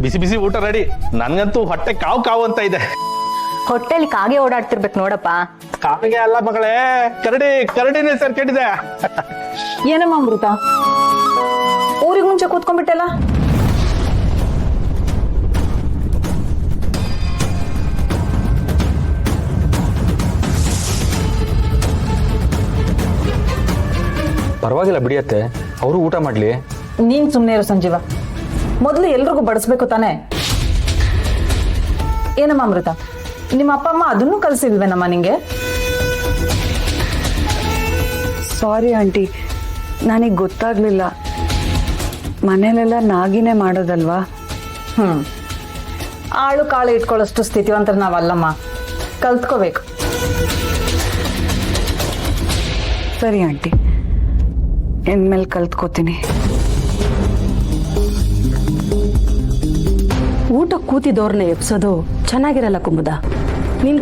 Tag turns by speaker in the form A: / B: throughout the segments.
A: ಬಿಸಿ ಬಿಸಿ ಊಟ ರೆಡಿ. ನನ್ಗಂತೂ ಹೊಟ್ಟೆ ಕಾವು ಕಾವು ಅಂತ ಇದೆ.
B: ಹೊಟ್ಟೆಲಿ ಕಾಗೆ ಓಡಾಡ್ತಿರ್ಬೇಕು ನೋಡಪ್ಪ.
A: ಕಾಗೆ ಅಲ್ಲ ಮಗಳೇ, ಕರಡಿನೇ ಸರ್ ಕೆಟ್ಟಿದೆ.
B: ಏನಮ್ಮ ಅಮೃತ, ಊರಿಗೆ ಮುಂಚೆ ಕೂತ್ಕೊಂಡ್ಬಿಟ್ಟಲ್ಲ.
C: ಪರವಾಗಿಲ್ಲ ಬಿಡಿಯತ್ತೆ, ಅವರು ಊಟ ಮಾಡ್ಲಿ.
B: ನೀನ್ ಸುಮ್ನೆ ಇರು ಸಂಜೀವ, ಮೊದಲು ಎಲ್ರಿಗೂ ಬಡಿಸ್ಬೇಕು ತಾನೆ. ಏನಮ್ಮ ಅಮೃತ, ನಿಮ್ಮ ಅಪ್ಪ ಅಮ್ಮ ಅದನ್ನು ಕಲ್ಸಿಲ್ವೇನಮ್ಮ ನಿಂಗೆ?
D: ಸಾರಿ ಆಂಟಿ, ನನಗೆ ಗೊತ್ತಾಗ್ಲಿಲ್ಲ. ಮನೇಲೆಲ್ಲ ನಾಗಿನೇ ಮಾಡೋದಲ್ವಾ.
B: ಆಳು ಕಾಳು ಇಟ್ಕೊಳ್ಳೋಷ್ಟು ಸ್ಥಿತಿವಂತರ ನಾವಲ್ಲಮ್ಮ, ಕಲ್ತ್ಕೋಬೇಕು.
D: ಸರಿ ಆಂಟಿ, ಇನ್ಮೇಲೆ ಕಲ್ತ್ಕೋತೀನಿ.
E: ಊಟ ಕೂತಿದವ್ರನ್ನ ಎಬ್ಸೋದು ಚೆನ್ನಾಗಿರಲ್ಲ ಕುಮುದ. ನೀನ್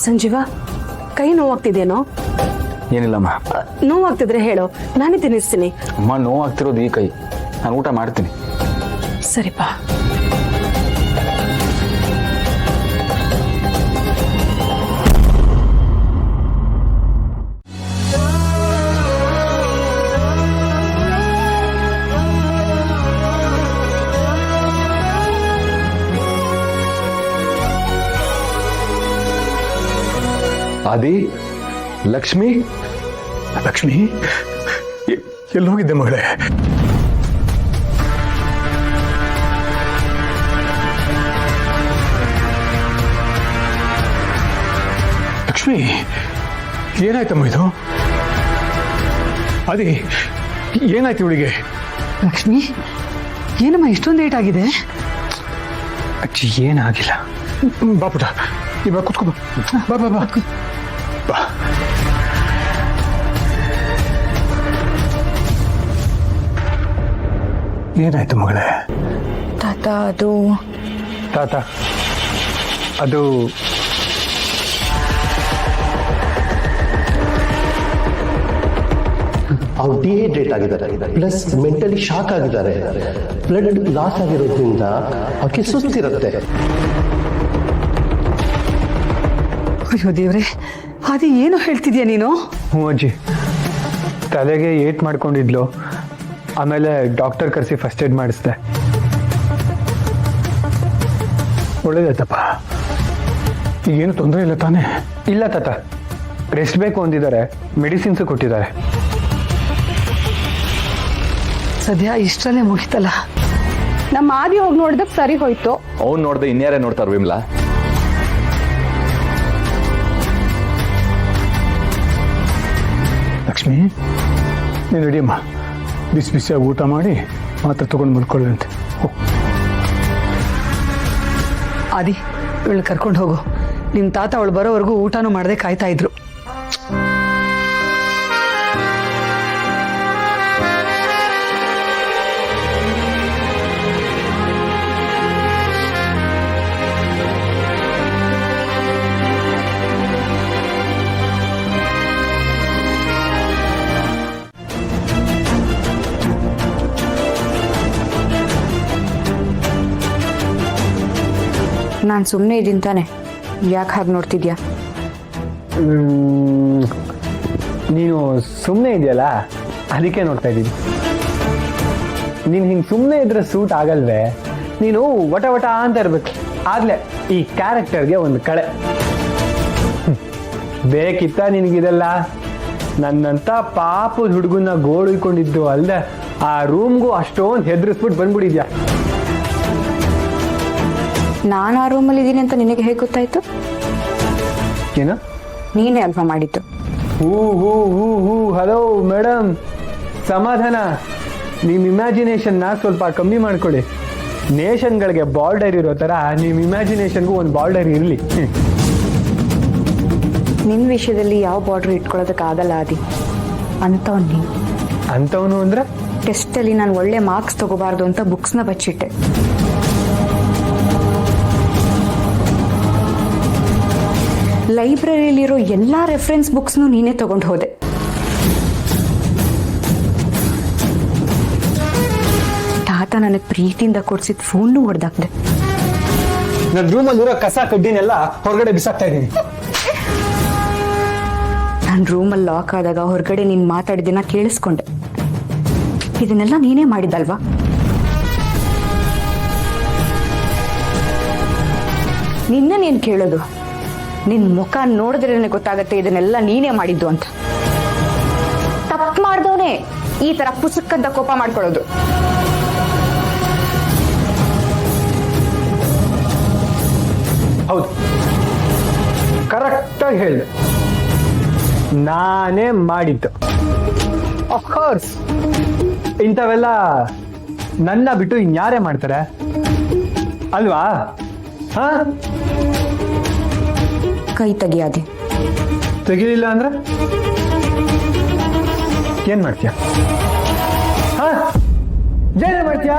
E: ಸಂಜೀವ, ಕೈ ನೋವಾಗ್ತಿದೇನೋ?
C: ಏನಿಲ್ಲಮ್ಮ.
E: ನೋವಾಗ್ತಿದ್ರೆ ಹೇಳು, ನಾನೇ ತಿನ್ನಿಸ್ತೀನಿ.
C: ಅಮ್ಮ, ನೋವಾಗ್ತಿರೋದು ಈ ಕೈ, ನಾನು ಊಟ ಮಾಡ್ತೀನಿ.
E: ಸರಿಪಾ.
C: ಆದಿ, ಲಕ್ಷ್ಮಿ
F: ಎಲ್ಲಿ ಹೋಗಿದ್ದೆ ಮಗಳೇ? ಲಕ್ಷ್ಮಿ, ಏನಾಯ್ತಮ್ಮ ಇದು? ಅದೇ ಏನಾಯ್ತು ಇವಳಿಗೆ?
D: ಲಕ್ಷ್ಮಿ, ಏನಮ್ಮ ಇಷ್ಟೊಂದು ಲೇಟ್ ಆಗಿದೆ?
F: ಅಜ್ಜಿ ಏನಾಗಿಲ್ಲ. ಬಾ ಪುಟ, ಇವಾಗ ಕುತ್ಕೋ. ಬಾ ಬಾ ಬಾ ಬಾ. ಏನಾಯ್ತು ಮಗಳೇ?
D: ತಾತ,
F: ಅದು
G: ಅವ್ರು ಡಿಹೈಡ್ರೇಟ್ ಆಗಿದ್ದಾರೆ, ಪ್ಲಸ್ ಮೆಂಟಲಿ ಶಾಕ್ ಆಗಿದ್ದಾರೆ. ಬ್ಲಡ್ ಲಾಸ್ ಆಗಿರೋದ್ರಿಂದ ಅವ್ರಿಗೆ ಸುಸ್ತಿರುತ್ತೆ.
D: ಅಯ್ಯೋ ದೇವ್ರೆ, ಅದು ಏನು ಹೇಳ್ತಿದ್ಯಾ ನೀನು?
F: ಹ್ಞೂ ಅಜ್ಜಿ, ತಲೆಗೆ ಏಟ್ ಮಾಡ್ಕೊಂಡಿದ್ಲು. ಆಮೇಲೆ ಡಾಕ್ಟರ್ ಕರೆಸಿ ಫಸ್ಟ್ ಏಡ್ ಮಾಡಿಸ್ದೆ. ಒಳ್ಳೇದಾಯ್ತಪ್ಪ. ಈಗೇನು ತೊಂದರೆ ಇಲ್ಲ ತಾನೇ? ಇಲ್ಲ ತಾತ, ರೆಸ್ಟ್ ಬೇಕು ಅಂದಿದ್ದಾರೆ, ಮೆಡಿಸಿನ್ಸ್ ಕೊಟ್ಟಿದ್ದಾರೆ.
D: ಸದ್ಯ ಇಷ್ಟರಲ್ಲೇ ಮುಗಿತಲ್ಲ.
E: ನಮ್ಮ ಆದಿ ಹೋಗಿ ನೋಡಿದಕ್ಕೆ ಸರಿ ಹೋಯ್ತು.
C: ಅವ್ನು ನೋಡ್ದೆ ಇನ್ಯಾರೇ ನೋಡ್ತಾರ ವಿಮ್ಲಾ?
F: ಲಕ್ಷ್ಮಿ, ನೀನು ನಡಿಯಮ್ಮ, ಬಿಸಿ ಬಿಸಿಯಾಗಿ ಊಟ ಮಾಡಿ ಮಾತ್ರ ತಗೊಂಡು ಮಲ್ಕೊಳ್ಳಂತೆ.
D: ಆದಿ, ಇವಳು ಕರ್ಕೊಂಡು ಹೋಗು. ನಿಮ್ಮ ತಾತ ಅವಳು ಬರೋವರೆಗೂ ಊಟನೂ ಮಾಡದೆ ಕಾಯ್ತಾ ಇದ್ರು.
H: ನಾನು ಸುಮ್ಮನೆ ಇದ್ದೀನಿ ತಾನೆ, ಯಾಕೆ ಹಾಗೆ ನೋಡ್ತಿದ್ಯಾ?
F: ನೀನು ಸುಮ್ಮನೆ ಇದೆಯಲ್ಲ, ಅದಕ್ಕೆ ನೋಡ್ತಾ ಇದ್ದೀನಿ. ನೀನು ಹಿಂಗೆ ಸುಮ್ಮನೆ ಇದ್ರೆ ಸೂಟ್ ಆಗಲ್ವೇ? ನೀನು ವಟ ವಟ ಅಂತ ಇರ್ಬೇಕು, ಆಗ್ಲೇ ಈ ಕ್ಯಾರೆಕ್ಟರ್ಗೆ ಒಂದು ಕಳೆ. ಬೇಕಿತ್ತ ನಿನಗಿದೆಲ್ಲ? ನನ್ನಂತ ಪಾಪದ ಹುಡುಗನ್ನ ಗೋಳಿಕೊಂಡಿದ್ದು ಅಲ್ಲದೆ ಆ ರೂಮ್ಗೂ ಅಷ್ಟೊಂದು ಹೆದರಿಸ್ಬಿಟ್ಟು ಬಂದ್ಬಿಟ್ಟಿದ್ಯಾ.
H: ನಾನು ಆ ರೂಮಲ್ಲಿ ಇದ್ದೀನಿ ಅಂತ ನಿನಗೆ ಹೇಗೆ ಗೊತ್ತಾಯ್ತು?
F: ಏನು?
H: ನೀನೇ ಅಲ್ವಾ ಮಾಡಿದ್ದು?
F: ಹೂ ಹೂ ಹೂ ಹೂ ಹಲೋ ಮೇಡಮ್, ಸಮಾಧಾನ. ನಿಮ್ಮ ಇಮ್ಯಾಜಿನೇಷನ್ನ ಸ್ವಲ್ಪ ಕಮ್ಮಿ ಮಾಡ್ಕೊಳ್ಳಿ. ನೇಷನ್ಗಳಿಗೆ ಬಾರ್ಡರ್ ಇರೋ ಥರ ನಿಮ್ಮ ಇಮ್ಯಾಜಿನೇಷನ್ಗೂ ಒಂದು ಬಾರ್ಡರ್ ಇರಲಿ.
H: ನಿನ್ನ ವಿಷಯದಲ್ಲಿ ಯಾವ ಬಾರ್ಡರ್ ಇಟ್ಕೊಳ್ಳೋದಕ್ಕಾಗಲ್ಲ ಆದಿ. ಅಂಥವ್ನು ನೀನು.
F: ಅಂಥವನು ಅಂದ್ರೆ
H: ಟೆಸ್ಟಲ್ಲಿ ನಾನು ಒಳ್ಳೆ ಮಾರ್ಕ್ಸ್ ತಗೋಬಾರ್ದು ಅಂತ ಬುಕ್ಸ್ನ ಬಚ್ಚಿಟ್ಟೆ. ಲೈಬ್ರರಿಲಿರೋ ಎಲ್ಲ ರೆಫರೆನ್ಸ್ ಬುಕ್ಸ್ನು ನೀನೇ ತಗೊಂಡು ಹೋದೆ. ತಾತ ನನಗೆ ಪ್ರೀತಿಯಿಂದ ಕೊಡ್ಸಿದ ಫೋನ್ನು ಹೊಡೆದಾಕ್ದೆ.
F: ನನ್ನ ರೂಮಲ್ಲಿರೋ ಕಸ ಕಡ್ಡಿನೆಲ್ಲ ಹೊರಗಡೆ ಬಿಸಾಕ್ತಾ ಇದ್ದೀನಿ.
H: ನಾನು ರೂಮಲ್ಲಿ ಲಾಕ್ ಆದಾಗ ಹೊರಗಡೆ ನೀನು ಮಾತಾಡಿದ್ದನ್ನ ಕೇಳಿಸ್ಕೊಂಡೆ. ಇದನ್ನೆಲ್ಲ ನೀನೇ ಮಾಡಿದಲ್ವಾ? ನಿನ್ನನೇನು ಕೇಳೋದು? ನಿನ್ನ ಮುಖ ನೋಡಿದ್ರೇನೆ ಗೊತ್ತಾಗತ್ತೆ ಇದನ್ನೆಲ್ಲ ನೀನೇ ಮಾಡಿದ್ದು ಅಂತ. ತಪ್ಪು ಮಾಡ್ದವನೇ ಈ ತರ ಪುಸ್ತಕಂತ ಕೋಪ ಮಾಡ್ಕೊಳ್ಳೋದು.
F: ಹೌದು, ಕರೆಕ್ಟಾಗಿ ಹೇಳಿದೆ. ನಾನೇ ಮಾಡಿದ್ದು. ಅಫ್ಕೋರ್ಸ್ ಇಂಥವೆಲ್ಲ ನನ್ನ ಬಿಟ್ಟು ಇನ್ಯಾರೇ ಮಾಡ್ತಾರೆ ಅಲ್ವಾ? ಹಾ,
H: ಕೈ ತೆಗಿಯಾದೆ.
F: ತೆಗಿಲಿಲ್ಲ ಅಂದ್ರೆ ಏನ್ ಮಾಡ್ತೀಯ? ಹಾ, ಜೈಲ ಮಾಡ್ತೀಯಾ?